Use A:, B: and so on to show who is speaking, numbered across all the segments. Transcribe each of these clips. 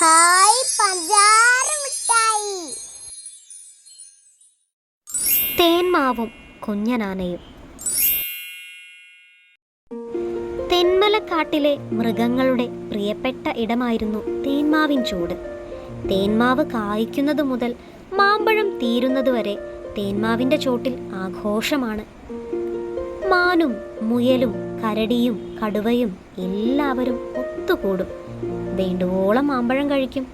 A: Hi പഞ്ചാര മിഠായി.
B: തേന്മാവും കുഞ്ഞനാനയും. തെന്മലക്കാട്ടിലെ മൃഗങ്ങളുടെ പ്രിയപ്പെട്ട ഇടമായിരുന്നു തേന്മാവിൻ ചൂട്. തേന്മാവ് കായ്ക്കുന്നത് മുതൽ മാമ്പഴം തീരുന്നതുവരെ തേന്മാവിൻ്റെ ചോട്ടിൽ ആഘോഷമാണ്. മാനും മുയലും കരടിയും കടുവയും എല്ലാവരും ഒത്തുകൂടും. വേണ്ടുവോളം മാമ്പഴം കഴിക്കും.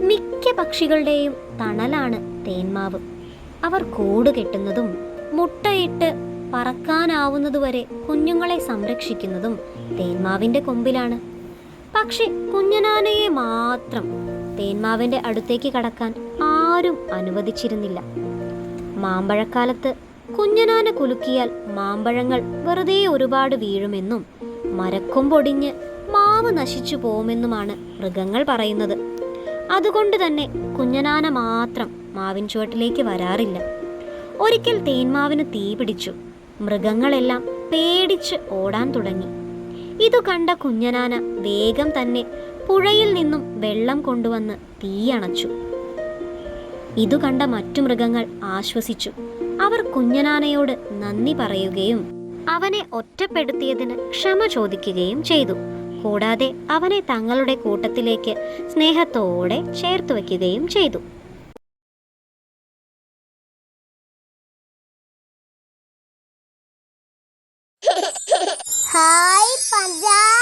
B: മിക്ക പക്ഷികളുടെയും തണലാണ് തേന്മാവ്. അവർ കൂട് കെട്ടുന്നതും മുട്ടയിട്ട് പറക്കാനാവുന്നതുവരെ കുഞ്ഞുങ്ങളെ സംരക്ഷിക്കുന്നതും തേന്മാവിൻ്റെ കൊമ്പിലാണ്. പക്ഷെ കുഞ്ഞനാനയെ മാത്രം തേന്മാവിൻ്റെ അടുത്തേക്ക് കടക്കാൻ ആരും അനുവദിച്ചിരുന്നില്ല. മാമ്പഴക്കാലത്ത് കുഞ്ഞനാന കുലുക്കിയാൽ മാമ്പഴങ്ങൾ വെറുതെ ഒരുപാട് വീഴുമെന്നും മരക്കൊമ്പൊടിഞ്ഞ് മാവ് നശിച്ചു പോകുമെന്നുമാണ് മൃഗങ്ങൾ പറയുന്നത്. അതുകൊണ്ട് തന്നെ കുഞ്ഞനാന മാത്രം മാവിൻ ചുവട്ടിലേക്ക് വരാറില്ല. ഒരിക്കൽ തേന്മാവിന് തീ പിടിച്ചു. മൃഗങ്ങളെല്ലാം പേടിച്ച് ഓടാൻ തുടങ്ങി. ഇതു കണ്ട കുഞ്ഞനാന വേഗം തന്നെ പുഴയിൽ നിന്നും വെള്ളം കൊണ്ടുവന്ന് തീയണച്ചു. ഇതു കണ്ട മറ്റു മൃഗങ്ങൾ ആശ്വസിച്ചു. അവർ കുഞ്ഞനാനയോട് നന്ദി പറയുകയും അവനെ ഒറ്റപ്പെടുത്തിയതിന് ക്ഷമ ചോദിക്കുകയും ചെയ്തു. കൂടാതെ അവനെ തങ്ങളുടെ കൂട്ടത്തിലേക്ക് സ്നേഹത്തോടെ ചേർത്ത് വയ്ക്കുകയും ചെയ്തു.
A: ഹായ് പഞ്ചാര